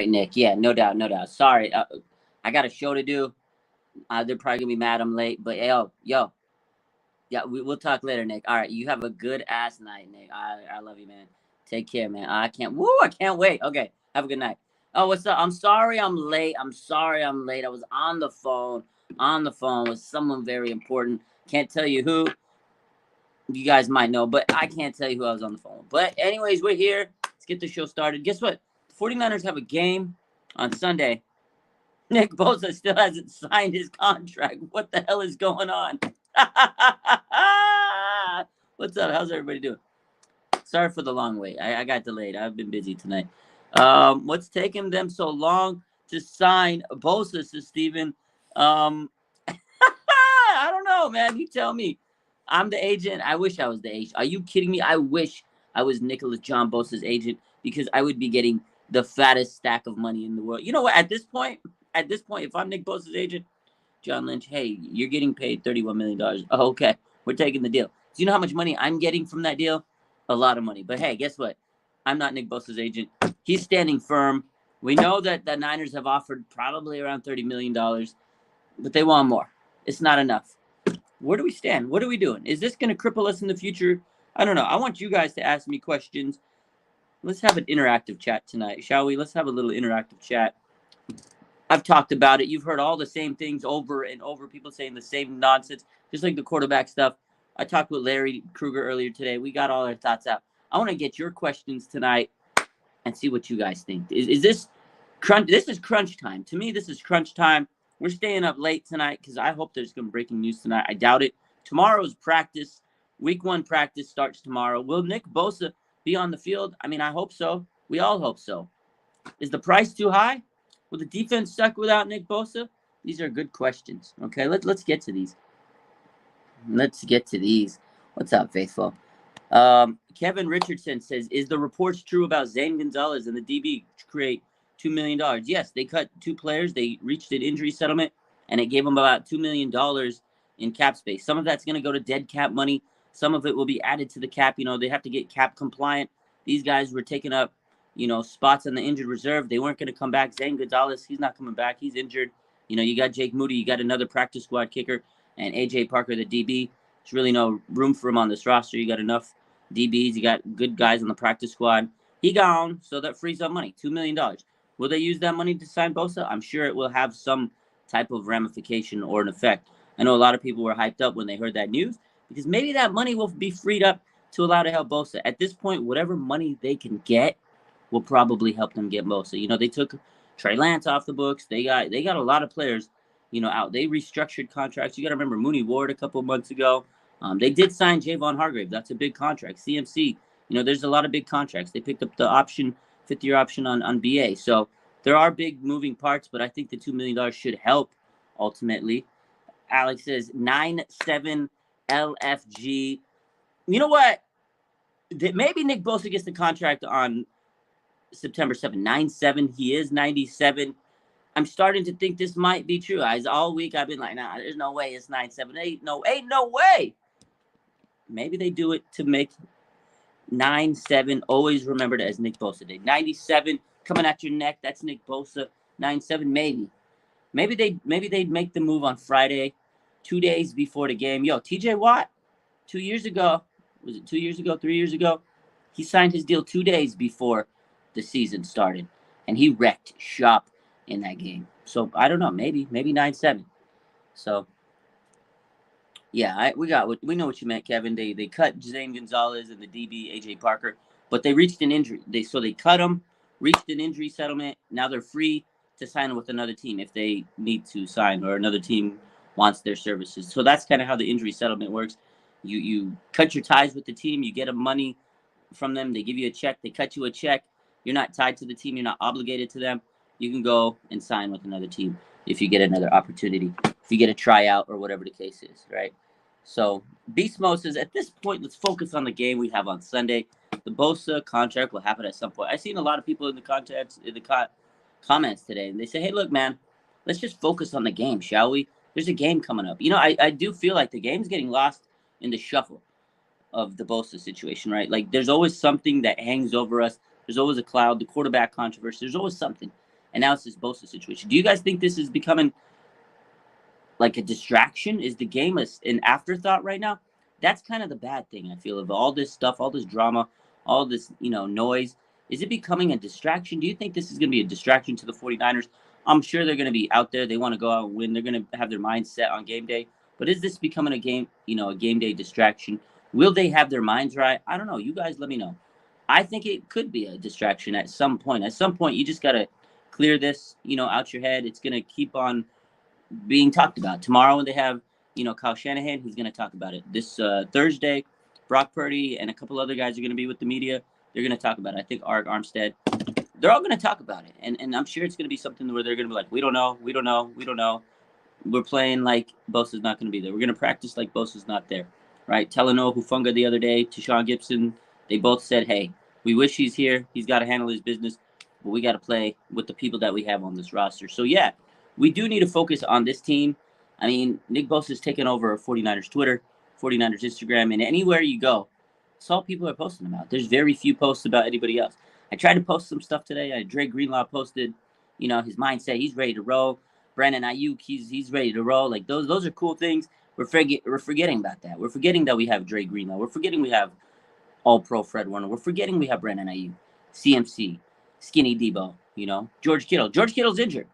right, Nick. Yeah, no doubt, no doubt. Sorry, I got a show to do. They're probably gonna be mad I'm late, but yo, yeah, we'll talk later, Nick. All right, you have a good ass night, Nick. I love you, man. Take care, man. I can't wait. Okay, have a good night. Oh, what's up? I'm sorry I'm late. I'm sorry I'm late. I was on the phone with someone very important. Can't tell you who. You guys might know, but I can't tell you who I was on the phone with. But anyways, we're here. Let's get the show started. Guess what? The 49ers have a game on Sunday. Nick Bosa still hasn't signed his contract. What the hell is going on? What's up? How's everybody doing? Sorry for the long wait. I got delayed. I've been busy tonight. What's taking them so long to sign Bosa, says Steven? I don't know, man. You tell me. I'm the agent. I wish I was the agent. Are you kidding me? I wish I was Nicholas John Bosa's agent because I would be getting the fattest stack of money in the world. You know what? At this point, if I'm Nick Bosa's agent, John Lynch, hey, you're getting paid $31 million. Oh, okay. We're taking the deal. Do you know how much money I'm getting from that deal? A lot of money. But hey, guess what? I'm not Nick Bosa's agent. He's standing firm. We know that the Niners have offered probably around $30 million, but they want more. It's not enough. Where do we stand? What are we doing? Is this going to cripple us in the future? I don't know. I want you guys to ask me questions. Let's have an interactive chat tonight, shall we? Let's have a little interactive chat. I've talked about it. You've heard all the same things over and over. People saying the same nonsense, just like the quarterback stuff. I talked with Larry Kruger earlier today. We got all our thoughts out. I want to get your questions tonight and see what you guys think. Is this crunch? This is crunch time. To me, this is crunch time. We're staying up late tonight because I hope there's some breaking news tonight. I doubt it. Tomorrow's practice. Week 1 practice starts tomorrow. Will Nick Bosa be on the field? I mean, I hope so. We all hope so. Is the price too high? Will the defense suck without Nick Bosa? These are good questions. Okay, let's get to these. What's up, faithful? Kevin Richardson says, is the reports true about Zane Gonzalez and the DB create $2 million? Yes, they cut 2 players. They reached an injury settlement, and it gave them about $2 million in cap space. Some of that's going to go to dead cap money. Some of it will be added to the cap. You know, they have to get cap compliant. These guys were taking up, spots on the injured reserve. They weren't going to come back. Zane Gonzalez, he's not coming back. He's injured. You got Jake Moody. You got another practice squad kicker. And A.J. Parker, the DB. There's really no room for him on this roster. You got enough DBs. You got good guys on the practice squad. He gone, so that frees up money, $2 million. Will they use that money to sign Bosa? I'm sure it will have some type of ramification or an effect. I know a lot of people were hyped up when they heard that news because maybe that money will be freed up to allow to help Bosa. At this point, whatever money they can get will probably help them get Bosa. They took Trey Lance off the books. They got a lot of players, out. They restructured contracts. You got to remember Mooney Ward a couple of months ago. They did sign Javon Hargrave. That's a big contract. CMC, there's a lot of big contracts. They picked up the option, 5th-year option on BA. So there are big moving parts, but I think the $2 million should help ultimately. Alex says 9-7 LFG. You know what? Maybe Nick Bosa gets the contract on September 7th. 9-7. He is 97. I'm starting to think this might be true. All week I've been like, nah, there's no way it's 9-7. Ain't no way. Maybe they do it to make 9-7 always remembered as Nick Bosa Day. 97 coming at your neck. That's Nick Bosa. 9-7 maybe. Maybe they'd make the move on Friday, 2 days before the game. Yo, TJ Watt, 2 years ago, was it 2 years ago, 3 years ago? He signed his deal 2 days before the season started, and he wrecked shop in that game. So I don't know, maybe 9-7. So yeah, we know what you meant, Kevin. They cut Zane Gonzalez and the DB AJ Parker, but they reached an injury. They cut them, reached an injury settlement. Now they're free to sign with another team if they need to sign or another team wants their services. So that's kind of how the injury settlement works. You cut your ties with the team, you get them money from them, they give you a check, they cut you a check. You're not tied to the team, you're not obligated to them. You can go and sign with another team if you get another opportunity, if you get a tryout or whatever the case is, right? So Beast Mo says, at this point, let's focus on the game we have on Sunday. The Bosa contract will happen at some point. I've seen a lot of people in the comments today, and they say, hey, look, man, let's just focus on the game, shall we? There's a game coming up. I do feel like the game's getting lost in the shuffle of the Bosa situation, right? Like, there's always something that hangs over us. There's always a cloud, the quarterback controversy. There's always something. and now it's this Bosa situation. Do you guys think this is becoming like a distraction? Is the game an afterthought right now? That's kind of the bad thing, I feel, of all this stuff, all this drama, all this, noise. Is it becoming a distraction? Do you think this is going to be a distraction to the 49ers? I'm sure they're going to be out there. They want to go out and win. They're going to have their mind set on game day. But is this becoming a game day distraction? Will they have their minds right? I don't know. You guys let me know. I think it could be a distraction at some point. At some point, you just got to clear this, out your head. It's going to keep on being talked about. Tomorrow when they have, Kyle Shanahan, he's going to talk about it. This Thursday, Brock Purdy and a couple other guys are going to be with the media. They're going to talk about it. I think Arik Armstead. They're all going to talk about it. And I'm sure it's going to be something where they're going to be like, we don't know. We're playing like Bosa's not going to be there. We're going to practice like Bosa's not there, right? Talanoa Hufanga the other day, Tashawn Gibson, they both said, hey, we wish he's here. He's got to handle his business, but we got to play with the people that we have on this roster. So, yeah, we do need to focus on this team. I mean, Nick Bosa's taken over 49ers Twitter, 49ers Instagram, and anywhere you go, it's all people are posting about. There's very few posts about anybody else. I tried to post some stuff today. Dre Greenlaw posted, his mindset. He's ready to roll. Brandon Ayuk, he's ready to roll. Like those are cool things. We're forgetting about that. We're forgetting that we have Dre Greenlaw. We're forgetting we have All-Pro Fred Warner. We're forgetting we have Brandon Ayuk, CMC, Skinny Debo. George Kittle. George Kittle's injured,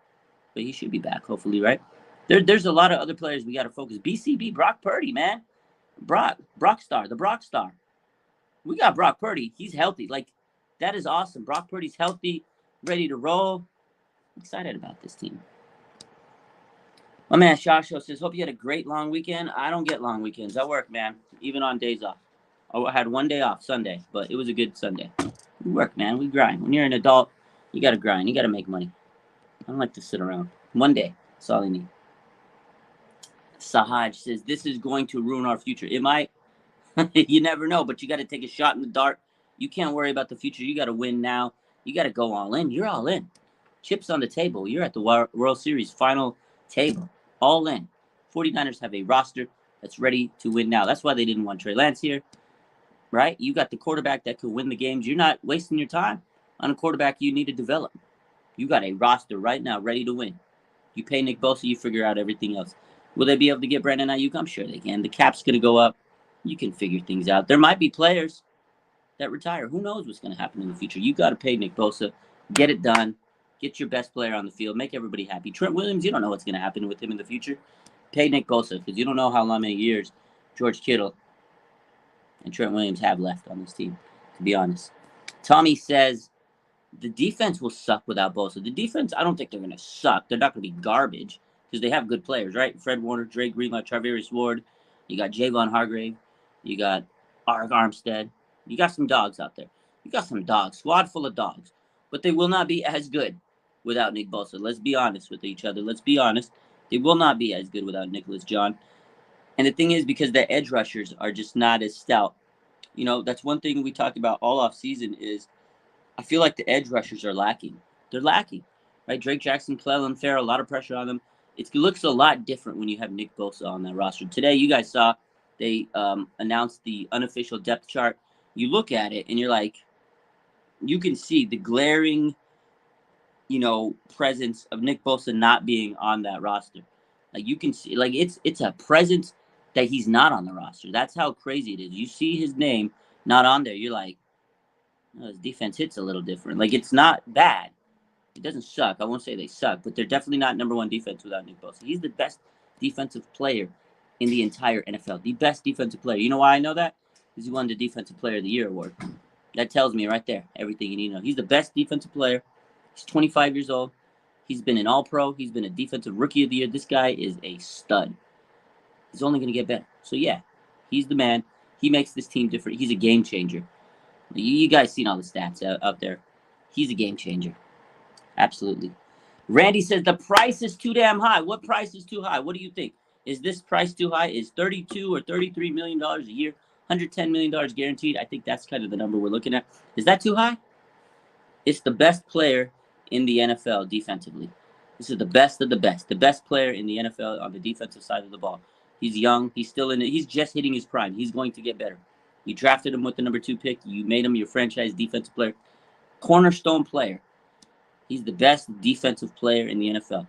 but he should be back hopefully, right? There's a lot of other players we got to focus. BCB, Brock Purdy, man. Brock Star. We got Brock Purdy. He's healthy. Like, that is awesome. Brock Purdy's healthy, ready to roll. I'm excited about this team. My man Shasho says, hope you had a great long weekend. I don't get long weekends. I work, man, even on days off. I had one day off, Sunday, but it was a good Sunday. We work, man. We grind. When you're an adult, you got to grind. You got to make money. I don't like to sit around. One day. That's all I need. Sahaj says, this is going to ruin our future. It might. You never know, but you got to take a shot in the dark. You can't worry about the future. You got to win now. You got to go all in. You're all in. Chips on the table. You're at the World Series final table. All in. 49ers have a roster that's ready to win now. That's why they didn't want Trey Lance here, right? You got the quarterback that could win the games. You're not wasting your time on a quarterback you need to develop. You got a roster right now ready to win. You pay Nick Bosa, you figure out everything else. Will they be able to get Brandon Ayuk? I'm sure they can. The cap's going to go up. You can figure things out. There might be players that retire. Who knows what's going to happen in the future? You got to pay Nick Bosa. Get it done. Get your best player on the field. Make everybody happy. Trent Williams, you don't know what's going to happen with him in the future. Pay Nick Bosa because you don't know how many years George Kittle and Trent Williams have left on this team, to be honest. Tommy says the defense will suck without Bosa. The defense, I don't think they're going to suck. They're not going to be garbage because they have good players, right? Fred Warner, Dre Greenlaw, Charvarius Ward. You got Javon Hargrave. You got Arik Armstead. You got some dogs out there. You got some dogs, squad full of dogs. But they will not be as good without Nick Bosa. Let's be honest with each other. Let's be honest. They will not be as good without Nicholas John. And the thing is, because the edge rushers are just not as stout. That's one thing we talked about all off season is I feel like the edge rushers are lacking. They're lacking, right? Drake Jackson, Clellan Ferrell, a lot of pressure on them. It looks a lot different when you have Nick Bosa on that roster. Today, you guys saw they announced the unofficial depth chart. You look at it and you're like, you can see the glaring, presence of Nick Bosa not being on that roster. Like you can see, like it's a presence that he's not on the roster. That's how crazy it is. You see his name not on there. You're like, oh, his defense hits a little different. Like it's not bad. It doesn't suck. I won't say they suck, but they're definitely not number one defense without Nick Bosa. He's the best defensive player in the entire NFL. The best defensive player. You know why I know that? Because he won the Defensive Player of the Year award. That tells me right there everything you need to know. He's the best defensive player. He's 25 years old. He's been an All-Pro. He's been a Defensive Rookie of the Year. This guy is a stud. He's only going to get better. So, yeah, he's the man. He makes this team different. He's a game changer. You guys seen all the stats out there. He's a game changer. Absolutely. Randy says the price is too damn high. What price is too high? What do you think? Is this price too high? Is $32 or $33 million a year, $110 million guaranteed? I think that's kind of the number we're looking at. Is that too high? It's the best player in the NFL defensively. This is the best of the best. The best player in the NFL on the defensive side of the ball. He's young. He's still in it. He's just hitting his prime. He's going to get better. You drafted him with the number 2 pick. You made him your franchise defensive player. Cornerstone player. He's the best defensive player in the NFL.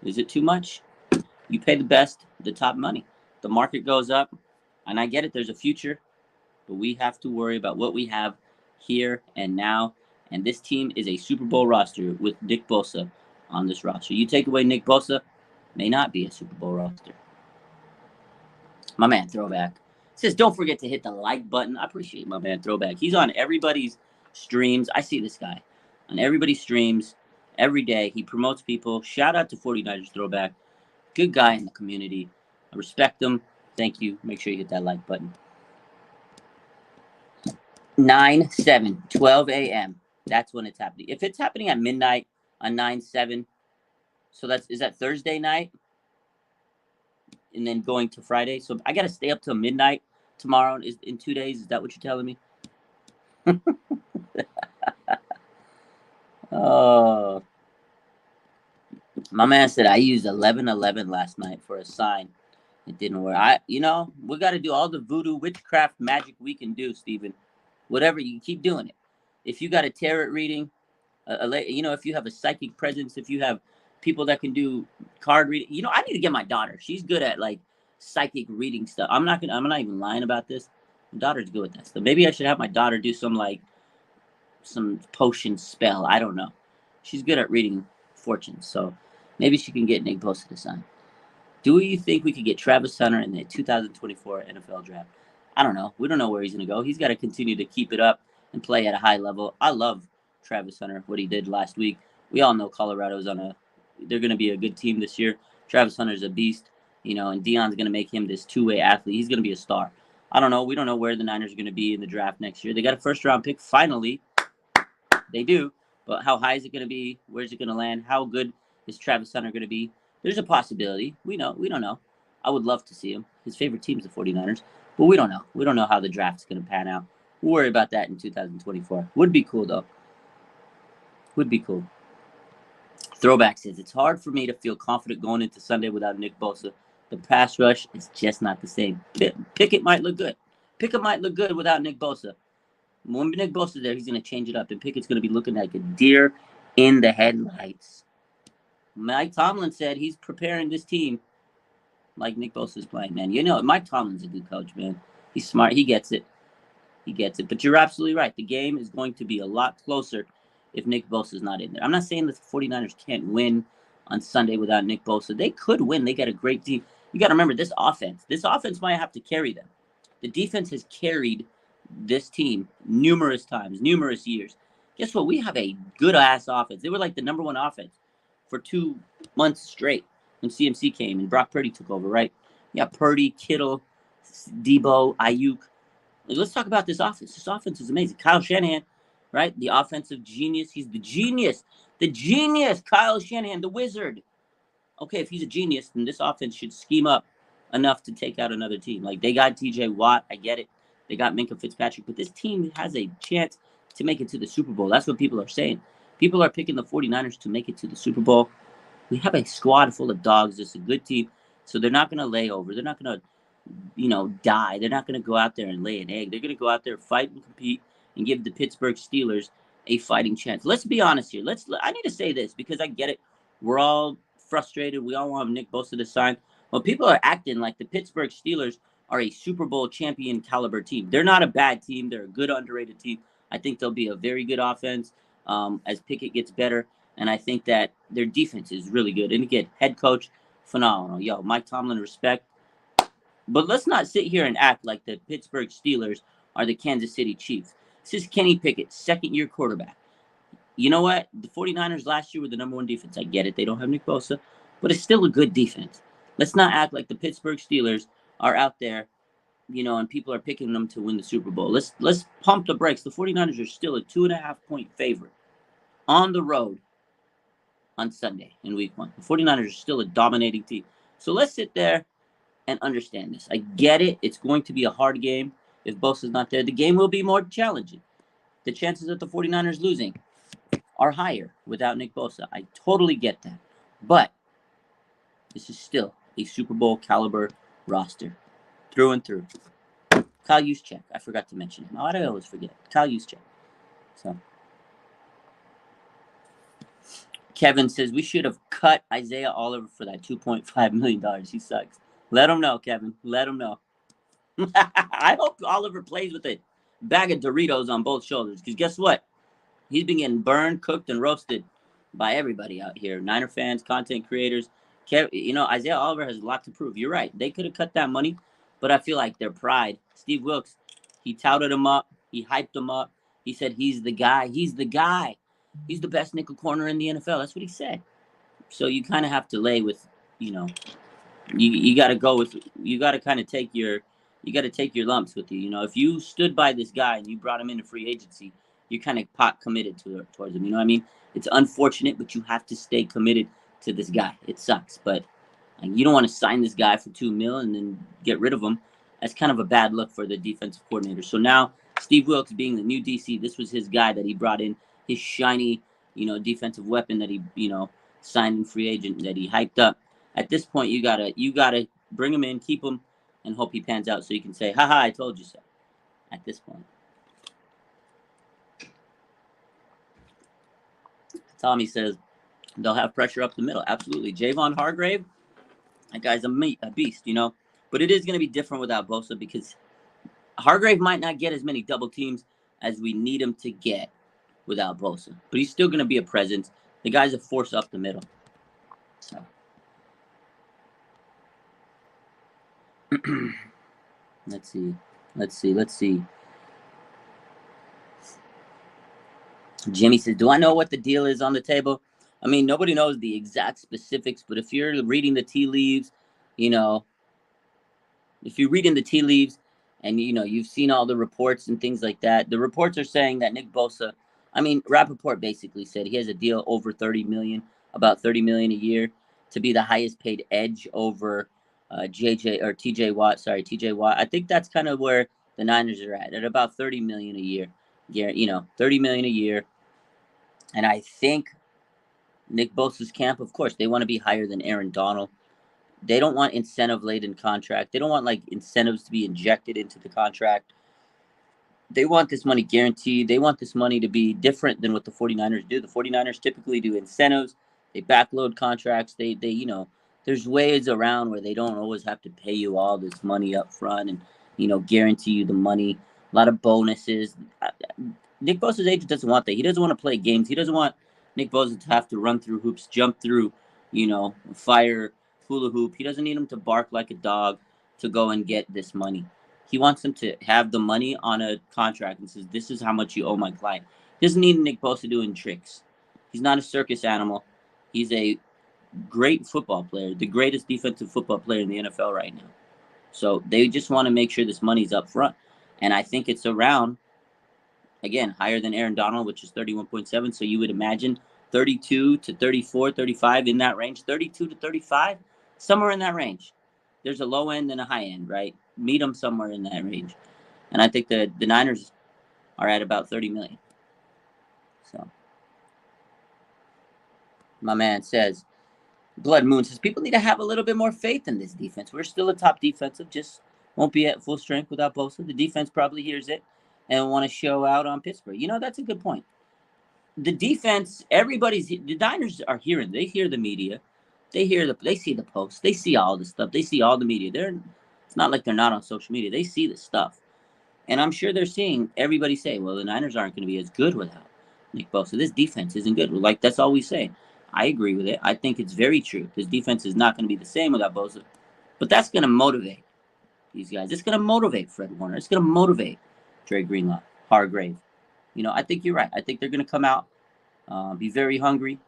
Is it too much? You pay the best, the top money. The market goes up, and I get it. There's a future, but we have to worry about what we have here and now. And this team is a Super Bowl roster with Nick Bosa on this roster. You take away Nick Bosa, may not be a Super Bowl roster. My man, Throwback, says, don't forget to hit the like button. I appreciate my man, Throwback. He's on everybody's streams. I see this guy on everybody's streams every day. He promotes people. Shout out to 49ers Throwback. Good guy in the community. I respect him. Thank you. Make sure you hit that like button. 9/7, 12 a.m. That's when it's happening. If it's happening at midnight on 9/7, so is that Thursday night? And then going to Friday. So I got to stay up till midnight tomorrow in 2 days. Is that what you're telling me? Oh. My man said I used 11/11 last night for a sign. It didn't work. We got to do all the voodoo witchcraft magic we can do, Steven. Whatever, you keep doing it. If you got a tarot reading, if you have a psychic presence, if you have people that can do card reading, I need to get my daughter. She's good at like psychic reading stuff. I'm not even lying about this. My daughter's good with that stuff. Maybe I should have my daughter do some potion spell. I don't know. She's good at reading fortunes, so maybe she can get Nick Bosa to sign. Do you think we could get Travis Hunter in the 2024 NFL draft? I don't know. We don't know where he's going to go. He's got to continue to keep it up and play at a high level. I love Travis Hunter, what he did last week. We all know Colorado's they're going to be a good team this year. Travis Hunter's a beast, and Deion's going to make him this two-way athlete. He's going to be a star. I don't know. We don't know where the Niners are going to be in the draft next year. They got a first-round pick. Finally, they do. But how high is it going to be? Where's it going to land? How good is Travis Hunter going to be? There's a possibility. We don't know. I would love to see him. His favorite team is the 49ers. But we don't know. We don't know how the draft's going to pan out. We'll worry about that in 2024. Would be cool, though. Would be cool. Throwback says, it's hard for me to feel confident going into Sunday without Nick Bosa. The pass rush is just not the same. Pickett might look good. Pickett might look good without Nick Bosa. When Nick Bosa's there, he's going to change it up. And Pickett's going to be looking like a deer in the headlights. Mike Tomlin said he's preparing this team like Nick Bosa's playing, man. Mike Tomlin's a good coach, man. He's smart. He gets it. But you're absolutely right. The game is going to be a lot closer if Nick Bosa's not in there. I'm not saying the 49ers can't win on Sunday without Nick Bosa. They could win. They got a great team. You got to remember, this offense might have to carry them. The defense has carried this team numerous times, numerous years. Guess what? We have a good-ass offense. They were like the number one offense for 2 months straight when CMC came and Brock Purdy took over, right? You got Purdy, Kittle, Debo, Ayuk. Let's talk about this offense. This offense is amazing. Kyle Shanahan, right? The offensive genius. He's the genius. The genius, Kyle Shanahan, the wizard. Okay, if he's a genius, then this offense should scheme up enough to take out another team. Like, they got TJ Watt. I get it. They got Minkah Fitzpatrick. But this team has a chance to make it to the Super Bowl. That's what people are saying. People are picking the 49ers to make it to the Super Bowl. We have a squad full of dogs. It's a good team. So they're not going to lay over. They're not going to, die. They're not going to go out there and lay an egg. They're going to go out there, fight and compete, and give the Pittsburgh Steelers a fighting chance. Let's be honest here. I need to say this because I get it. We're all frustrated. We all want Nick Bosa to sign. Well, people are acting like the Pittsburgh Steelers are a Super Bowl champion caliber team. They're not a bad team. They're a good, underrated team. I think they'll be a very good offense as Pickett gets better. And I think that their defense is really good. And again, head coach, phenomenal. Yo, Mike Tomlin, respect. But let's not sit here and act like the Pittsburgh Steelers are the Kansas City Chiefs. This is Kenny Pickett, second-year quarterback. You know what? The 49ers last year were the number one defense. I get it. They don't have Nick Bosa. But it's still a good defense. Let's not act like the Pittsburgh Steelers are out there, and people are picking them to win the Super Bowl. Let's pump the brakes. The 49ers are still a 2.5-point favorite on the road on Sunday in week 1. The 49ers are still a dominating team. So let's sit there and understand this. I get it. It's going to be a hard game. If Bosa's not there, the game will be more challenging. The chances of the 49ers losing are higher without Nick Bosa. I totally get that. But this is still a Super Bowl caliber roster through and through. Kyle Juszczyk. I forgot to mention him. Why do I always forget? Kyle Juszczyk. So Kevin says we should have cut Isaiah Oliver for that $2.5 million. He sucks. Let him know, Kevin. Let him know. I hope Oliver plays with a bag of Doritos on both shoulders, because guess what? He's been getting burned, cooked, and roasted by everybody out here. Niner fans, content creators. Isaiah Oliver has a lot to prove. You're right. They could have cut that money, but I feel like their pride. Steve Wilkes, he touted him up. He hyped him up. He said he's the guy. He's the guy. He's the best nickel corner in the NFL. That's what he said. So you kind of have to lay with, you got to go with, you got to kind of take your lumps with you. If you stood by this guy and you brought him into free agency, you're kind of pot committed towards him. You know what I mean? It's unfortunate, but you have to stay committed to this guy. It sucks, but you don't want to sign this guy for $2 million and then get rid of him. That's kind of a bad look for the defensive coordinator. So now Steve Wilkes being the new DC, this was his guy that he brought in, his shiny, defensive weapon that he, signed in free agent that he hyped up. At this point, you gotta bring him in, keep him, and hope he pans out so you can say, haha, I told you so. At this point. Tommy says they'll have pressure up the middle. Absolutely. Javon Hargrave, that guy's a beast, But it is going to be different without Bosa, because Hargrave might not get as many double teams as we need him to get without Bosa. But he's still going to be a presence. The guy's a force up the middle. So. Let's see. Jimmy says, do I know what the deal is on the table? I mean, nobody knows the exact specifics, but if you're reading the tea leaves, if you're reading the tea leaves and, you've seen all the reports and things like that, the reports are saying that Nick Bosa, Rappaport basically said he has a deal over $30 million, about $30 million a year, to be the highest paid edge over TJ Watt. I think that's kind of where the Niners are at about $30 million a year. Yeah, $30 million a year. And I think Nick Bosa's camp, of course, they want to be higher than Aaron Donald. They don't want incentive-laden contract. They don't want incentives to be injected into the contract. They want this money guaranteed. They want this money to be different than what the 49ers do. The 49ers typically do incentives. They backload contracts. They there's ways around where they don't always have to pay you all this money up front and, guarantee you the money. A lot of bonuses. Nick Bosa's agent doesn't want that. He doesn't want to play games. He doesn't want Nick Bosa to have to run through hoops, jump through, fire, hula hoop. He doesn't need him to bark like a dog to go and get this money. He wants him to have the money on a contract and says, this is how much you owe my client. He doesn't need Nick Bosa doing tricks. He's not a circus animal. He's a great football player, the greatest defensive football player in the NFL right now. So they just want to make sure this money's up front. And I think it's around, again, higher than Aaron Donald, which is 31.7. So you would imagine 32 to 34, 35 in that range, 32 to 35, somewhere in that range. There's a low end and a high end, right? Meet them somewhere in that range. And I think the Niners are at about 30 million. So my man says, Blood Moon says, people need to have a little bit more faith in this defense. We're still a top defensive, just won't be at full strength without Bosa. The defense probably hears it and want to show out on Pittsburgh. That's a good point. The defense, the Niners are hearing. They hear the media. They see the posts. They see all the stuff. They see all the media. It's not like they're not on social media. They see the stuff. And I'm sure they're seeing everybody say, well, the Niners aren't going to be as good without Nick Bosa. This defense isn't good. That's all we say. I agree with it. I think it's very true. This defense is not going to be the same without Bosa. But that's going to motivate these guys. It's going to motivate Fred Warner. It's going to motivate Dre Greenlaw, Hargrave. I think you're right. I think they're going to come out, be very hungry,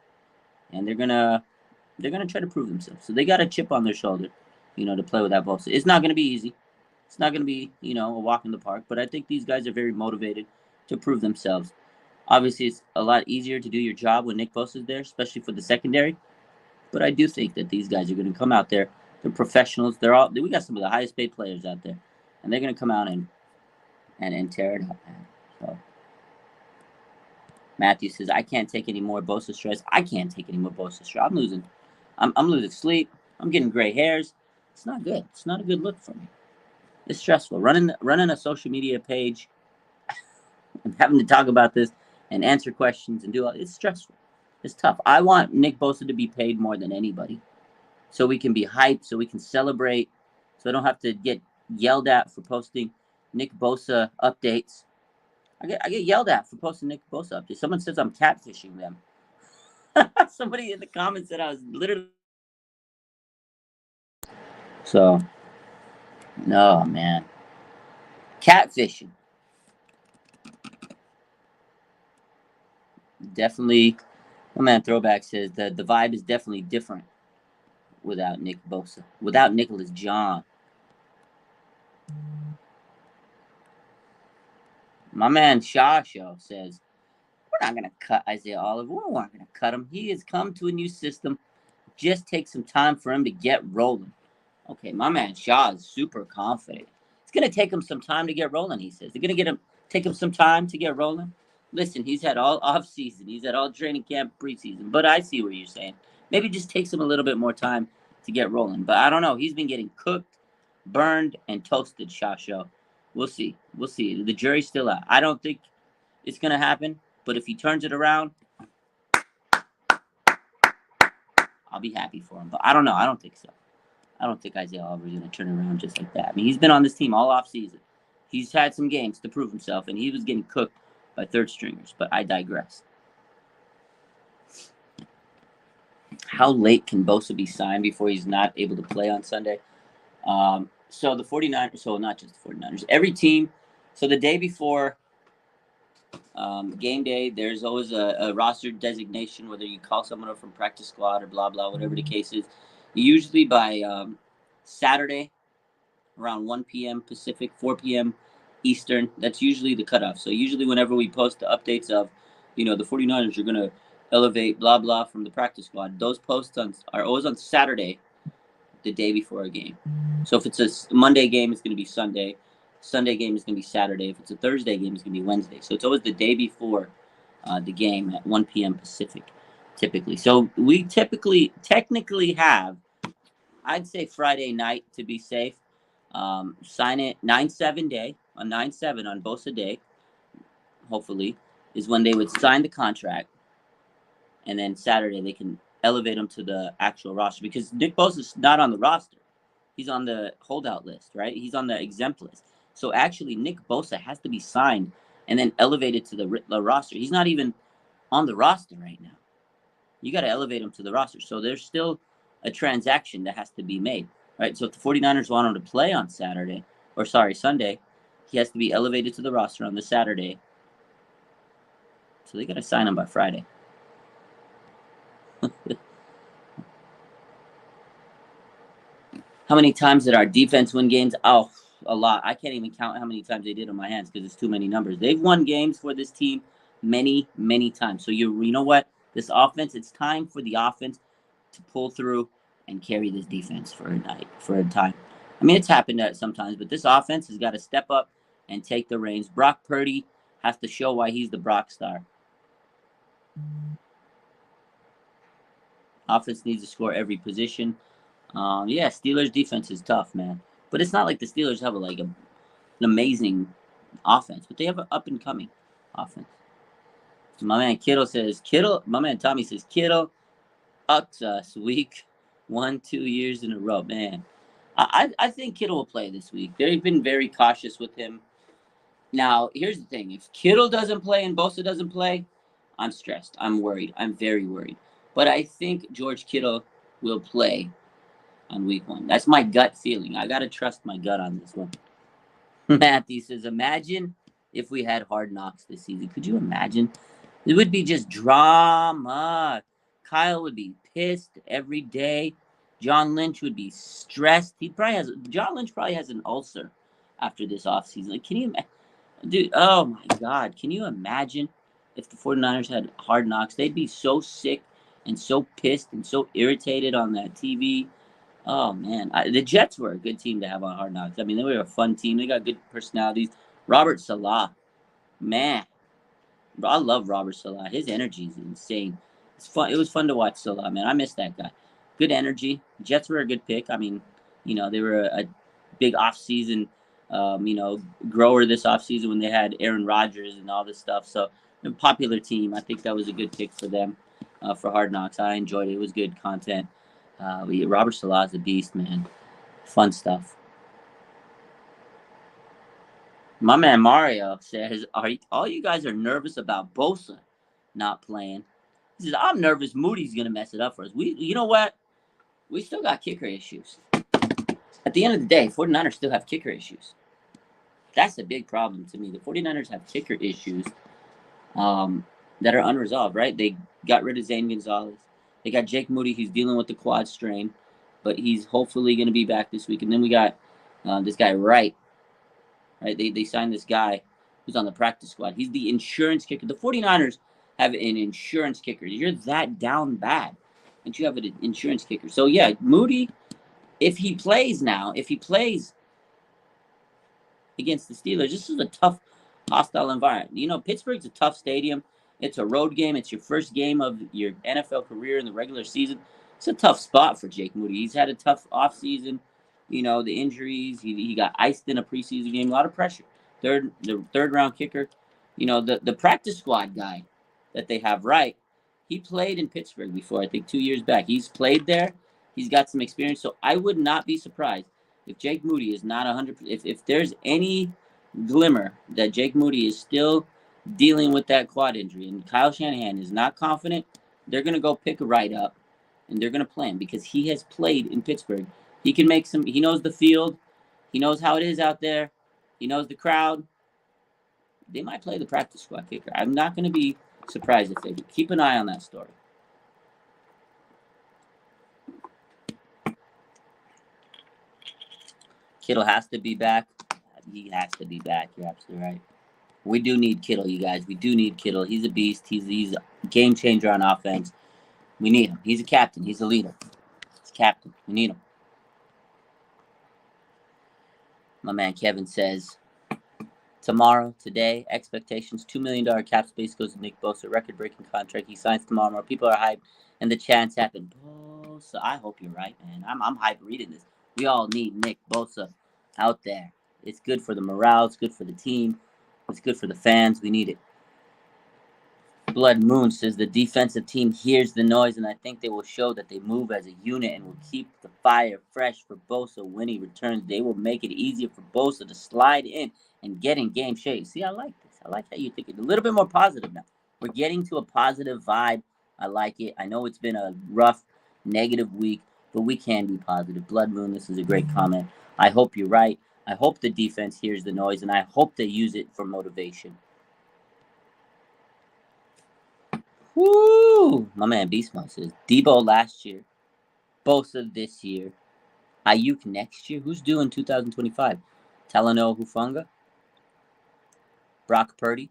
and they're gonna try to prove themselves. So they got a chip on their shoulder, to play with that Bosa. It's not going to be easy. It's not going to be, a walk in the park. But I think these guys are very motivated to prove themselves. Obviously, it's a lot easier to do your job when Nick Bosa is there, especially for the secondary. But I do think that these guys are going to come out there. They're professionals. We got some of the highest paid players out there, and they're going to come out and tear it up, man. So Matthew says, I can't take any more Bosa stress. I can't take any more Bosa stress. I'm losing sleep. I'm getting gray hairs. It's not good. It's not a good look for me. It's stressful. Running a social media page and having to talk about this and answer questions and do all it's stressful. It's tough. I want Nick Bosa to be paid more than anybody, so we can be hyped, so we can celebrate, so I don't have to get yelled at for posting Nick Bosa updates. I get yelled at for posting Nick Bosa updates. Someone says I'm catfishing them. Somebody in the comments said I was literally. So, no, man. Catfishing. Definitely. My man Throwback says that the vibe is definitely different without Nick Bosa. Without Nicholas John. My man Shaw Show says, we're not going to cut Isaiah Oliver. We're not going to cut him. He has come to a new system. Just take some time for him to get rolling. Okay, my man Shaw is super confident. It's going to take him some time to get rolling, he says. They're going to take him some time to get rolling. Listen, he's had all off season. He's had all training camp preseason. But I see what you're saying. Maybe it just takes him a little bit more time to get rolling. But I don't know. He's been getting cooked, burned, and toasted, Shaw Show. We'll see. We'll see. The jury's still out. I don't think it's going to happen. But if he turns it around, I'll be happy for him. But I don't know. I don't think so. I don't think Isaiah Oliver is going to turn around just like that. I mean, he's been on this team all offseason. He's had some games to prove himself, and he was getting cooked by third stringers. But I digress. How late can Bosa be signed before he's not able to play on Sunday? So the 49ers, so not just the 49ers, every team, so the day before game day, there's always a roster designation, whether you call someone up from practice squad or blah, blah, whatever the case is. Usually by Saturday, around 1 p.m. Pacific, 4 p.m. Eastern, that's usually the cutoff. So usually whenever we post the updates of, the 49ers are going to elevate blah, blah from the practice squad, those posts are always on Saturday, the day before a game. So if it's a Monday game, it's going to be Sunday. Sunday game is going to be Saturday. If it's a Thursday game, it's going to be Wednesday. So it's always the day before the game at 1 p.m. Pacific, typically. So we technically have, I'd say Friday night to be safe. Sign it 9/7 day, on 9/7 on Bosa Day, hopefully, is when they would sign the contract. And then Saturday they can elevate him to the actual roster because Nick Bosa's not on the roster. He's on the holdout list, right? He's on the exempt list. So actually, Nick Bosa has to be signed and then elevated to the roster. He's not even on the roster right now. You got to elevate him to the roster. So there's still a transaction that has to be made, right? So if the 49ers want him to play on Sunday, he has to be elevated to the roster on the Saturday. So they got to sign him by Friday. How many times did our defense win games? Oh, a lot. I can't even count how many times they did on my hands because it's too many numbers. They've won games for this team many, many times. So you know what? This offense, it's time for the offense to pull through and carry this defense for a time. I mean, it's happened sometimes, but this offense has got to step up and take the reins. Brock Purdy has to show why he's the Brock star. Offense needs to score every position. Steelers defense is tough, man. But it's not like the Steelers have an amazing offense, but they have an up and coming offense. So my man Tommy says Kittle ucks us week 1, 2 years in a row, man. I think Kittle will play this week. They've been very cautious with him. Now, here's the thing. If Kittle doesn't play and Bosa doesn't play, I'm stressed. I'm worried. I'm very worried. But I think George Kittle will play on week 1. That's my gut feeling. I got to trust my gut on this one. Matthew says, imagine if we had Hard Knocks this season. Could you imagine? It would be just drama. Kyle would be pissed every day. John Lynch would be stressed. John Lynch probably has an ulcer after this offseason. Like, can you imagine? Dude, oh my God. Can you imagine if the 49ers had Hard Knocks? They'd be so sick and so pissed and so irritated on that TV. Oh, man. The Jets were a good team to have on Hard Knocks. I mean, they were a fun team. They got good personalities. Robert Salah. Man. I love Robert Salah. His energy is insane. It's fun. It was fun to watch Salah, man. I miss that guy. Good energy. Jets were a good pick. I mean, they were a big offseason, grower this offseason when they had Aaron Rodgers and all this stuff. So, a popular team. I think that was a good pick for them. for Hard Knocks. I enjoyed it. It was good content. Robert Salah's a beast, man. Fun stuff. My man Mario says, all you guys are nervous about Bosa not playing? He says, I'm nervous Moody's going to mess it up for us. You know what? We still got kicker issues. At the end of the day, 49ers still have kicker issues. That's a big problem to me. The 49ers have kicker issues that are unresolved, right? They got rid of Zane Gonzalez. They got Jake Moody. He's dealing with the quad strain, but he's hopefully going to be back this week. And then we got this guy Wright. Right? They signed this guy who's on the practice squad. He's the insurance kicker. The 49ers have an insurance kicker. You're that down bad, and you have an insurance kicker. So, yeah, Moody, if he plays against the Steelers, this is a tough, hostile environment. You know, Pittsburgh's a tough stadium. It's a road game. It's your first game of your NFL career in the regular season. It's a tough spot for Jake Moody. He's had a tough offseason. You know, the injuries. He got iced in a preseason game. A lot of pressure. The third round kicker. You know, the practice squad guy that they have, right? He played in Pittsburgh before, I think 2 years back. He's played there. He's got some experience. So I would not be surprised if Jake Moody is not 100%. If there's any glimmer that Jake Moody is still dealing with that quad injury and Kyle Shanahan is not confident, they're going to go pick a right up and they're going to play him because he has played in Pittsburgh. He can make he knows the field. He knows how it is out there. He knows the crowd. They might play the practice squad kicker. I'm not going to be surprised if they do. Keep an eye on that story. Kittle has to be back. He has to be back. You're absolutely right. We do need Kittle, you guys. We do need Kittle. He's a beast. He's a game changer on offense. We need him. He's a captain. He's a leader. He's a captain. We need him. My man Kevin says, today, expectations, $2 million cap space goes to Nick Bosa, record-breaking contract. He signs tomorrow. More people are hyped, and the chance happened. Bosa, I hope you're right, man. I'm hyped reading this. We all need Nick Bosa out there. It's good for the morale. It's good for the team. It's good for the fans. We need it. Blood Moon says the defensive team hears the noise, and I think they will show that they move as a unit and will keep the fire fresh for Bosa when he returns. They will make it easier for Bosa to slide in and get in game shape. See, I like this. I like how you think it. A little bit more positive now. We're getting to a positive vibe. I like it. I know it's been a rough, negative week, but we can be positive. Blood Moon, this is a great comment. I hope you're right. I hope the defense hears the noise, and I hope they use it for motivation. Woo! My man Beastmo says, Debo last year, Bosa this year, Ayuk next year. Who's due in 2025? Talanoa Hufanga? Brock Purdy?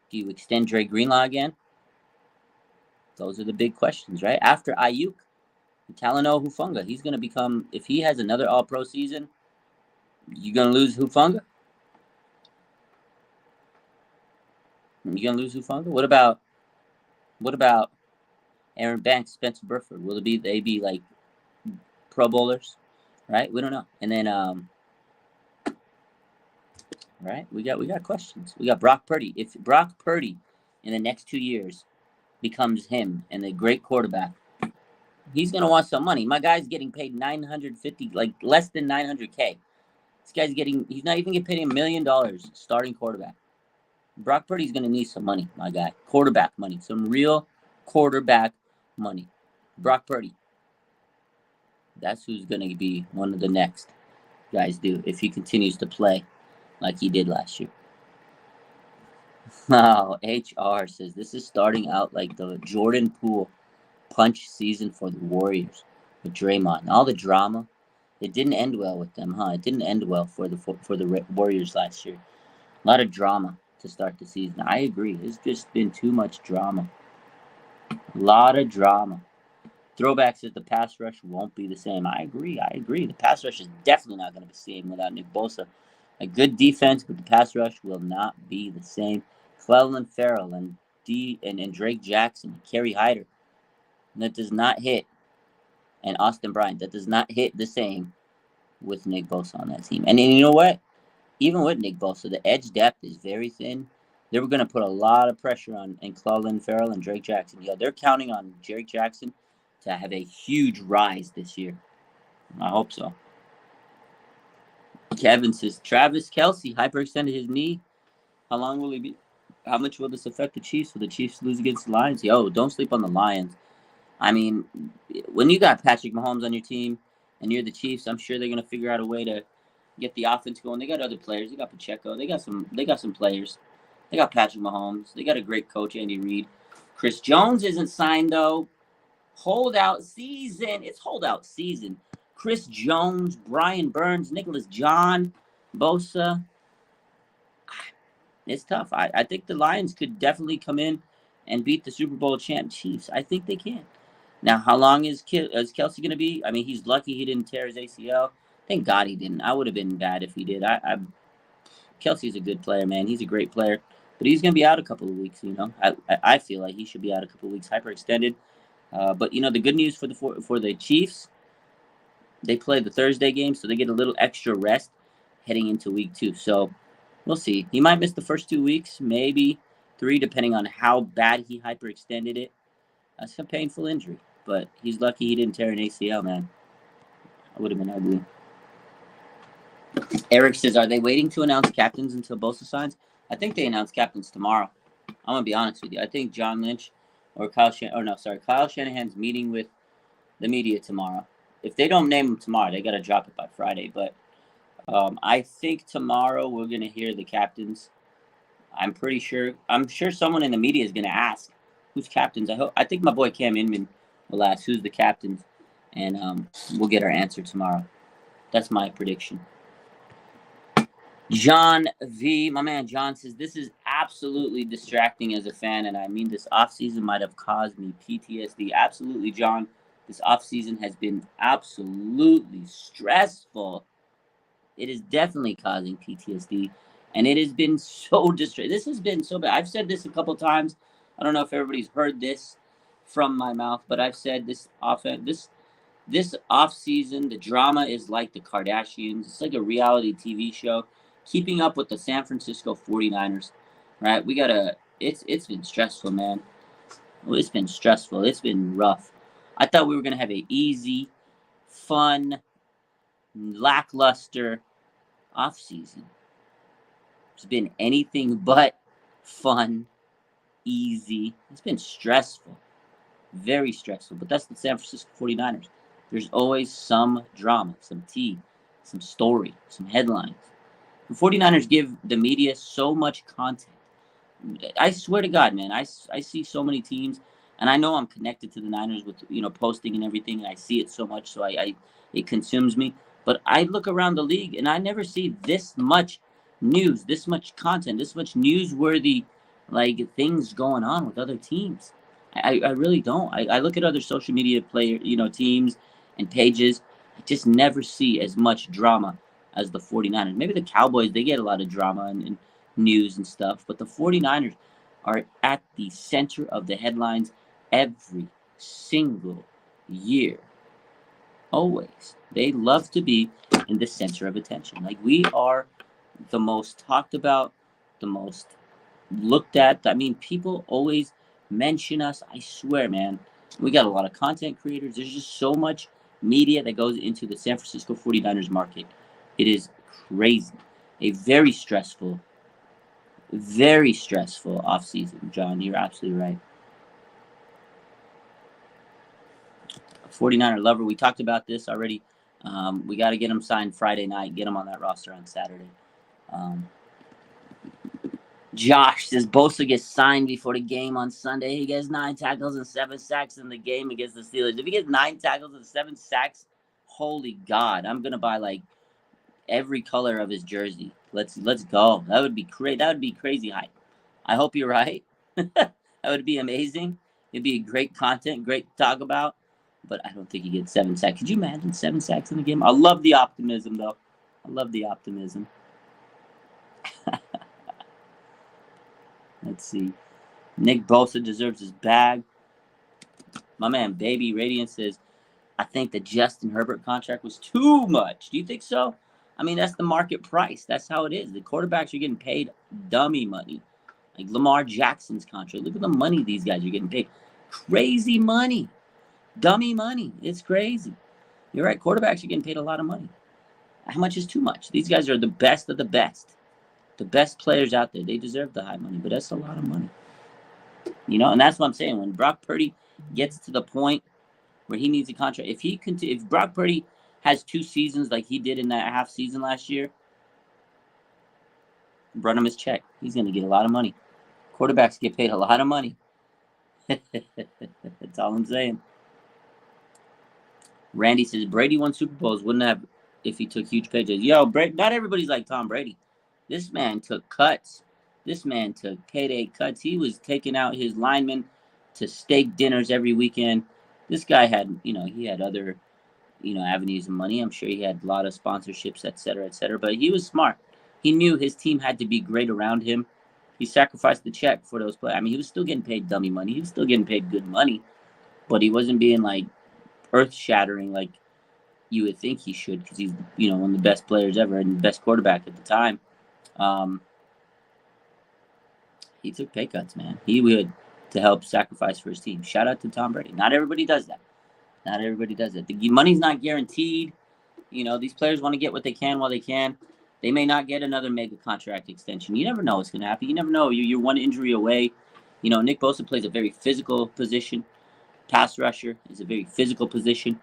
Do you extend Dre Greenlaw again? Those are the big questions, right? After Ayuk, Talanoa Hufanga, he's going to become, if he has another all-pro season, you going to lose Hufanga? You going to lose Hufanga? What about Aaron Banks, Spencer Burford? Will they be like Pro Bowlers? Right? We don't know. And then, right? We got questions. We got Brock Purdy. If Brock Purdy in the next 2 years becomes him and a great quarterback, he's gonna want some money. My guy's getting paid $950, like less than $900K. This guy's he's not even getting paid $1 million starting quarterback. Brock Purdy's going to need some money, my guy. Quarterback money. Some real quarterback money. Brock Purdy. That's who's going to be one of the next guys do if he continues to play like he did last year. Oh, HR says this is starting out like the Jordan Poole punch season for the Warriors with Draymond. All the drama. It didn't end well with them, huh? It didn't end well for the Warriors last year. A lot of drama to start the season. I agree. It's just been too much drama. A lot of drama. Throwback says the pass rush won't be the same. I agree. The pass rush is definitely not going to be the same without Nick Bosa. A good defense, but the pass rush will not be the same. Cleveland Farrell and Drake Jackson, Kerry Hyder. That does not hit. And Austin Bryant. That does not hit the same with Nick Bosa on that team. And you know what? Even with Nick Bosa, the edge depth is very thin. they were going to put a lot of pressure on and Clelin Ferrell and Drake Jackson. Yo, they're counting on Drake Jackson to have a huge rise this year. I hope so. Kevin says Travis Kelce hyperextended his knee. How long will he be? How much will this affect the Chiefs? Will the Chiefs lose against the Lions? Yo, don't sleep on the Lions. I mean, when you got Patrick Mahomes on your team and you're the Chiefs, I'm sure they're going to figure out a way to get the offense going. They got other players. They got Pacheco. They got some players. They got Patrick Mahomes. They got a great coach, Andy Reid. Chris Jones isn't signed, though. Holdout season. It's holdout season. Chris Jones, Brian Burns, Nicholas John, Bosa. It's tough. I think the Lions could definitely come in and beat the Super Bowl champ Chiefs. I think they can. Now, how long is Kelce going to be? I mean, he's lucky he didn't tear his ACL. Thank God he didn't. I would have been bad if he did. Kelsey's a good player, man. He's a great player. But he's going to be out a couple of weeks, you know. I feel like he should be out a couple of weeks, hyperextended. But, you know, the good news for the Chiefs, they play the Thursday game, so they get a little extra rest heading into week 2. So we'll see. He might miss the first 2 weeks, maybe 3, depending on how bad he hyperextended it. That's a painful injury, but he's lucky he didn't tear an ACL, man. That would have been ugly. Eric says, are they waiting to announce captains until Bosa signs? I think they announce captains tomorrow. I'm going to be honest with you. I think John Lynch or Kyle Shanahan's meeting with the media tomorrow. If they don't name them tomorrow, they got to drop it by Friday. But I think tomorrow we're going to hear the captains. I'm sure someone in the media is going to ask who's captains. I think my boy Cam Inman will ask who's the captains, and we'll get our answer tomorrow. That's my prediction. John V, my man John says, this is absolutely distracting as a fan, and I mean this offseason might have caused me PTSD. Absolutely, John. This offseason has been absolutely stressful. It is definitely causing PTSD, and it has been so distracting. This has been so bad. I've said this a couple times. I don't know if everybody's heard this from my mouth, but I've said this offseason, the drama is like the Kardashians. It's like a reality TV show. Keeping up with the San Francisco 49ers, right? It's been stressful, man. Well, it's been stressful. It's been rough. I thought we were going to have an easy, fun, lackluster offseason. It's been anything but fun, easy. It's been stressful. Very stressful. But that's the San Francisco 49ers. There's always some drama, some tea, some story, some headlines. The 49ers give the media so much content. I swear to God, man, I see so many teams, and I know I'm connected to the Niners with, you know, posting and everything, and I see it so much, so it consumes me. But I look around the league, and I never see this much news, this much content, this much newsworthy, like, things going on with other teams. I really don't. I look at other social media teams and pages. I just never see as much drama as the 49ers. Maybe the Cowboys, they get a lot of drama and news and stuff, but the 49ers are at the center of the headlines every single year. Always. They love to be in the center of attention. Like, we are the most talked about, the most looked at. I mean, people always mention us. I swear, man. We got a lot of content creators. There's just so much media that goes into the San Francisco 49ers market. It is crazy. A very stressful offseason, John. You're absolutely right. 49er lover, we talked about this already. We got to get him signed Friday night, get him on that roster on Saturday. Josh says Bosa gets signed before the game on Sunday. He gets 9 tackles and 7 sacks in the game against the Steelers. If he gets 9 tackles and 7 sacks, holy God, I'm gonna buy like every color of his jersey. Let's go. That would be great. That would be crazy hype. I hope you're right. That would be amazing. It'd be great content, great to talk about. But I don't think he gets 7 sacks. Could you imagine 7 sacks in the game? I love the optimism, though. I love the optimism. Let's see. Nick Bosa deserves his bag. My man, Baby Radiant says, I think the Justin Herbert contract was too much. Do you think so? I mean, that's the market price. That's how it is. The quarterbacks are getting paid dummy money. Like Lamar Jackson's contract. Look at the money these guys are getting paid. Crazy money. Dummy money. It's crazy. You're right. Quarterbacks are getting paid a lot of money. How much is too much? These guys are the best of the best. The best players out there. They deserve the high money, but that's a lot of money. And that's what I'm saying. When Brock Purdy gets to the point where he needs a contract, if Brock Purdy has 2 seasons like he did in that half season last year, run him his check. He's going to get a lot of money. Quarterbacks get paid a lot of money. That's all I'm saying. Randy says Brady won Super Bowls. Wouldn't have if he took huge paychecks. Yo, not everybody's like Tom Brady. This man took cuts. This man took payday cuts. He was taking out his linemen to steak dinners every weekend. This guy had, he had other, avenues of money. I'm sure he had a lot of sponsorships, et cetera, but he was smart. He knew his team had to be great around him. He sacrificed the check for those players. I mean, he was still getting paid dummy money. He was still getting paid good money, but he wasn't being like earth-shattering like you would think he should because he's, one of the best players ever and the best quarterback at the time. He took pay cuts, man. He would to help sacrifice for his team. Shout out to Tom Brady. Not everybody does that. The money's not guaranteed. These players want to get what they can while they can. They may not get another mega contract extension. You never know what's going to happen. You never know. You're one injury away. Nick Bosa plays a very physical position. Pass rusher is a very physical position.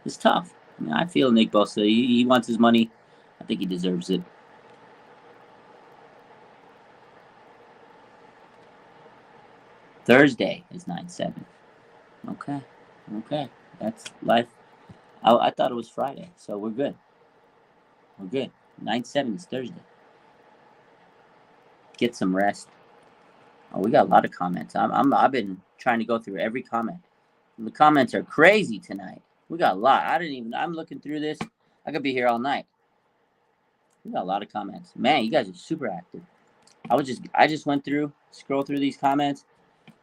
It's tough. I feel Nick Bosa. He wants his money. I think he deserves it. Thursday is 9/7. Okay. That's life. I thought it was Friday, so we're good. 9/7 is Thursday. Get some rest. Oh, we got a lot of comments. I've been trying to go through every comment. The comments are crazy tonight. We got a lot. I'm looking through this. I could be here all night. We got a lot of comments. Man, you guys are super active. I just went through, scroll through these comments.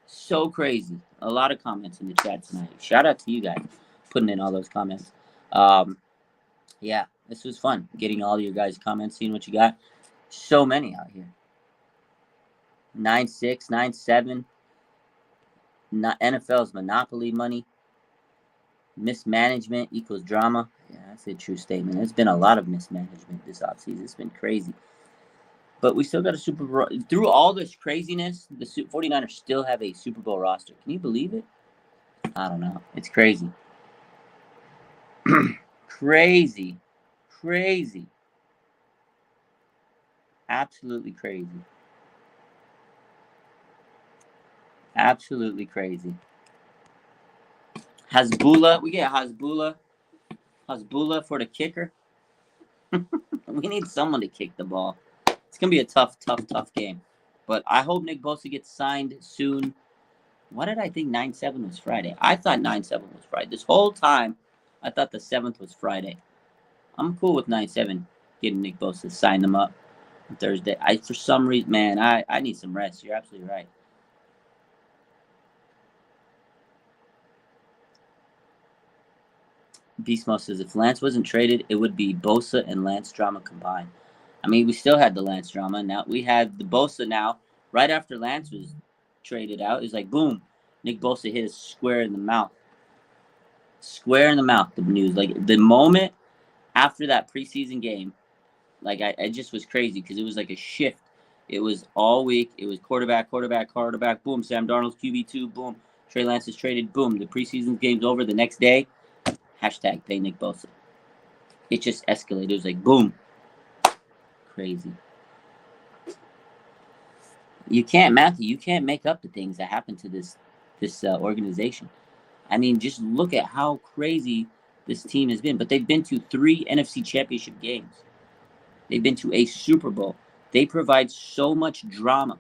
So crazy. A lot of comments in the chat tonight. Shout out to you guys putting in all those comments. Yeah, this was fun. Getting all your guys' comments, seeing what you got. So many out here. 9/6, 9/7. NFL's monopoly money. Mismanagement equals drama. Yeah, that's a true statement. There's been a lot of mismanagement this offseason. It's been crazy. But we still got a Super Bowl. Through all this craziness, the 49ers still have a Super Bowl roster. Can you believe it? I don't know. It's crazy. Crazy. Absolutely crazy. Hasbullah. We get Hasbullah for the kicker. We need someone to kick the ball. It's going to be a tough game. But I hope Nick Bosa gets signed soon. Why did I think 9/7 was Friday? I thought 9/7 was Friday. This whole time, I thought the 7th was Friday. I'm cool with 9/7 getting Nick Bosa, sign them up on Thursday. For some reason, man, I need some rest. You're absolutely right. Beast Mode says, if Lance wasn't traded, it would be Bosa and Lance drama combined. I mean, we still had the Lance drama. Now we have the Bosa now. Right after Lance was traded out, it's like, boom, Nick Bosa hit us square in the mouth. The news. Like, the moment after that preseason game, like, I just was crazy because it was like a shift. It was all week. It was quarterback. Boom, Sam Darnold's QB2. Boom, Trey Lance is traded. Boom, the preseason game's over. The next day, hashtag pay Nick Bosa. It just escalated. It was like, boom. Crazy. You can't make up the things that happen to this organization. I mean, just look at how crazy this team has been. But they've been to 3 NFC Championship games. They've been to a Super Bowl. They provide so much drama.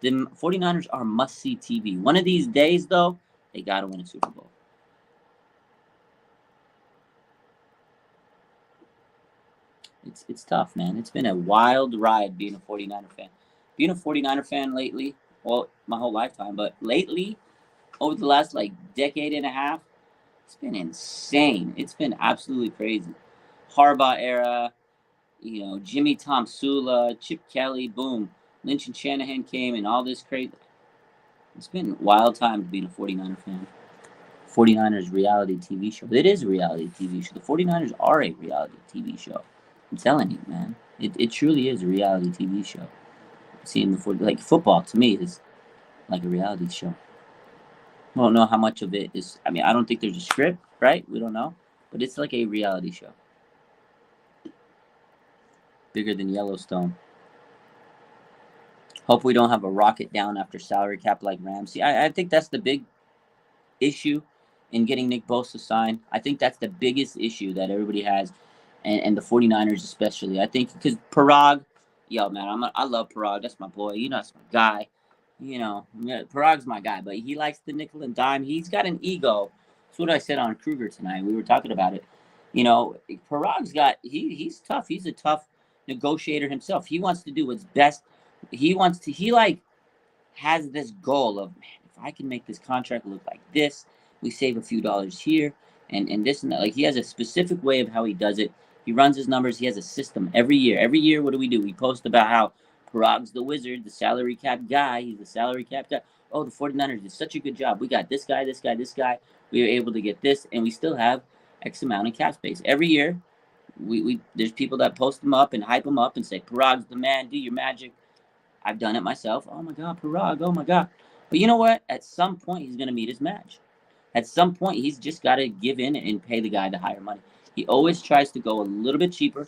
The 49ers are must-see TV. One of these days, though, they got to win a Super Bowl. It's tough, man. It's been a wild ride being a 49er fan. Being a 49er fan lately, well, my whole lifetime, but lately, over the last, decade and a half, it's been insane. It's been absolutely crazy. Harbaugh era, Jimmy Tomsula, Chip Kelly, boom. Lynch and Shanahan came and all this crazy. It's been a wild time being a 49er fan. 49ers reality TV show. It is a reality TV show. The 49ers are a reality TV show. I'm telling you, man. It truly is a reality TV show. Seeing like football to me is like a reality show. I don't know how much of it is. I mean, I don't think there's a script, right? We don't know. But it's like a reality show. Bigger than Yellowstone. Hope we don't have a rocket down after salary cap like Ramsey. I think that's the big issue in getting Nick Bosa signed. I think that's the biggest issue that everybody has, and the 49ers especially. I think because Parag, yo, man, I love Parag. That's my boy. You know, that's my guy. You know, Parag's my guy, but he likes the nickel and dime. He's got an ego. That's what I said on Kruger tonight. We were talking about it. You know, Parag's got, he's tough. He's a tough negotiator himself. He wants to do what's best. He has this goal of, man, if I can make this contract look like this, we save a few dollars here and this and that. Like, he has a specific way of how he does it. He runs his numbers. He has a system every year. Every year, what do? We post about how Parag's the wizard, the salary cap guy. He's the salary cap guy. Oh, the 49ers did such a good job. We got this guy, this guy, this guy. We were able to get this, and we still have X amount in cap space. Every year, we there's people that post him up and hype him up and say, Parag's the man, do your magic. I've done it myself. Oh, my God, Parag, oh, my God. But you know what? At some point, he's going to meet his match. At some point, he's just got to give in and pay the guy the higher money. He always tries to go a little bit cheaper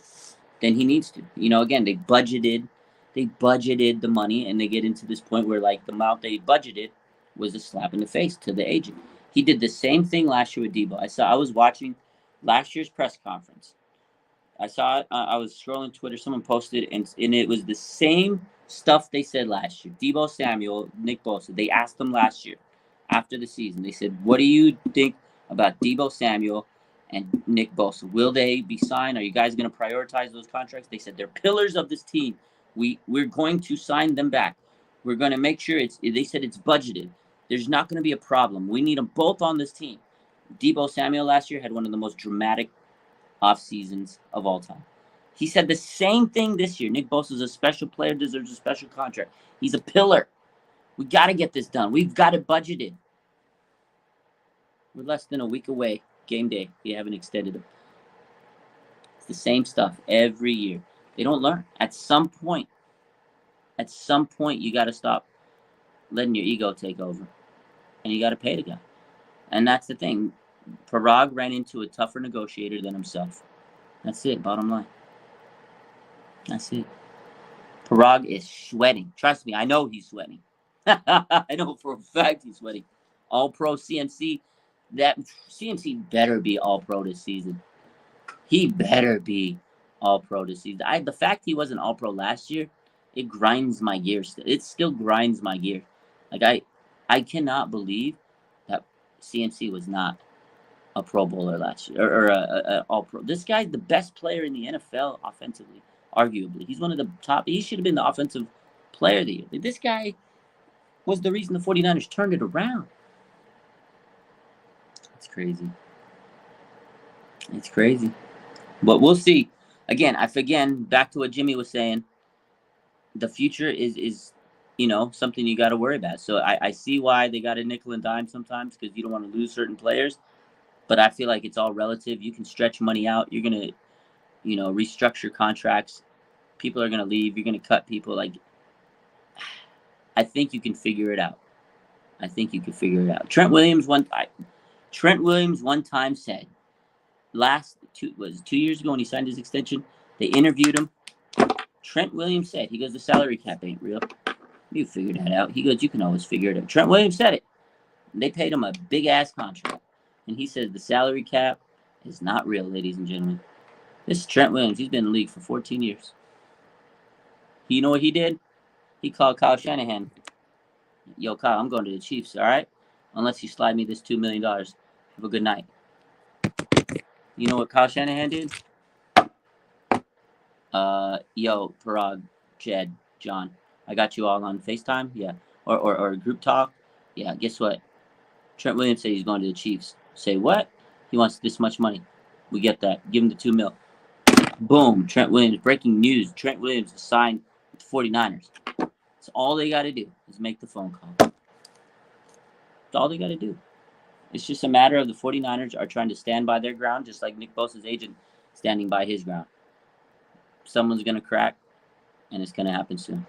than he needs to. You know, again, they budgeted the money, and they get into this point where, like, the amount they budgeted was a slap in the face to the agent. He did the same thing last year with Debo. I was watching last year's press conference. I saw it. I was scrolling Twitter. Someone posted, and it was the same stuff they said last year. Deebo Samuel, Nick Bosa. They asked them last year after the season. They said, what do you think about Deebo Samuel and Nick Bosa? Will they be signed? Are you guys going to prioritize those contracts? They said they're pillars of this team. We're going to sign them back. We're going to make sure they said it's budgeted. There's not going to be a problem. We need them both on this team. Deebo Samuel last year had one of the most dramatic off seasons of all time. He said the same thing this year. Nick Bosa is a special player, deserves a special contract. He's a pillar. We got to get this done. We've got it budgeted. We're less than a week away. Game day. We haven't extended it. It's the same stuff every year. They don't learn. At some point, you got to stop letting your ego take over. And you got to pay the guy. And that's the thing. Parag ran into a tougher negotiator than himself. That's it, bottom line. That's it. Parag is sweating. Trust me, I know he's sweating. I know for a fact he's sweating. All-Pro CMC. That CMC better be All-Pro this season. He better be All-Pro this season. The fact he wasn't All-Pro last year, it grinds my gears. It still grinds my gears. Like, I cannot believe that CMC was not a Pro Bowler last year or a All-Pro. This guy's the best player in the NFL offensively, arguably. He's one of the top. He should have been the offensive player of the year. This guy was the reason the 49ers turned it around. It's crazy. It's crazy. But we'll see. Again, back to what Jimmy was saying, the future is something you got to worry about. So I see why they got a nickel and dime sometimes, because you don't want to lose certain players. But I feel like it's all relative. You can stretch money out. You're going to, restructure contracts. People are going to leave. You're going to cut people. Like, I think you can figure it out. Trent Williams one time said, 2 years ago when he signed his extension, they interviewed him. Trent Williams said, he goes, the salary cap ain't real. You figure that out. He goes, you can always figure it out. Trent Williams said it. They paid him a big-ass contract. And he said the salary cap is not real, ladies and gentlemen. This is Trent Williams. He's been in the league for 14 years. You know what he did? He called Kyle Shanahan. Yo, Kyle, I'm going to the Chiefs, all right? Unless you slide me this $2 million. Have a good night. You know what Kyle Shanahan did? Yo, Parag, Jed, John, I got you all on FaceTime? Yeah. Or group talk? Yeah, guess what? Trent Williams said he's going to the Chiefs. Say what? He wants this much money. We get that. Give him the $2 million. Boom. Trent Williams. Breaking news. Trent Williams is signed with the 49ers. That's all they got to do is make the phone call. That's all they got to do. It's just a matter of the 49ers are trying to stand by their ground, just like Nick Bosa's agent standing by his ground. Someone's going to crack, and it's going to happen soon.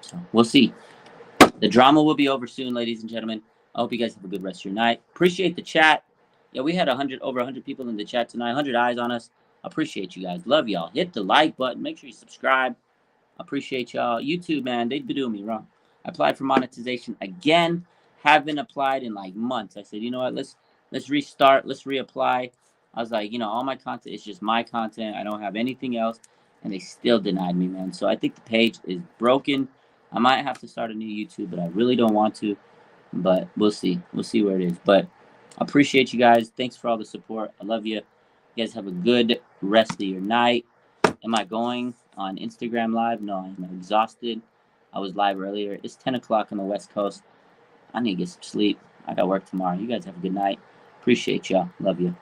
So we'll see. The drama will be over soon, ladies and gentlemen. I hope you guys have a good rest of your night. Appreciate the chat. Yeah, we had over 100 people in the chat tonight, 100 eyes on us. Appreciate you guys. Love y'all. Hit the like button. Make sure you subscribe. Appreciate y'all. YouTube, man, they've been doing me wrong. I applied for monetization again. Haven't applied in like months. I said, you know what? Let's restart. Let's reapply. I was like, all my content is just my content. I don't have anything else, and they still denied me, man. So I think the page is broken. I might have to start a new YouTube, but I really don't want to. But we'll see. We'll see where it is. But I appreciate you guys. Thanks for all the support. I love you. You guys have a good rest of your night. Am I going on Instagram Live? No, I'm exhausted. I was live earlier. It's 10 o'clock on the West Coast. I need to get some sleep. I got work tomorrow. You guys have a good night. Appreciate y'all. Love you.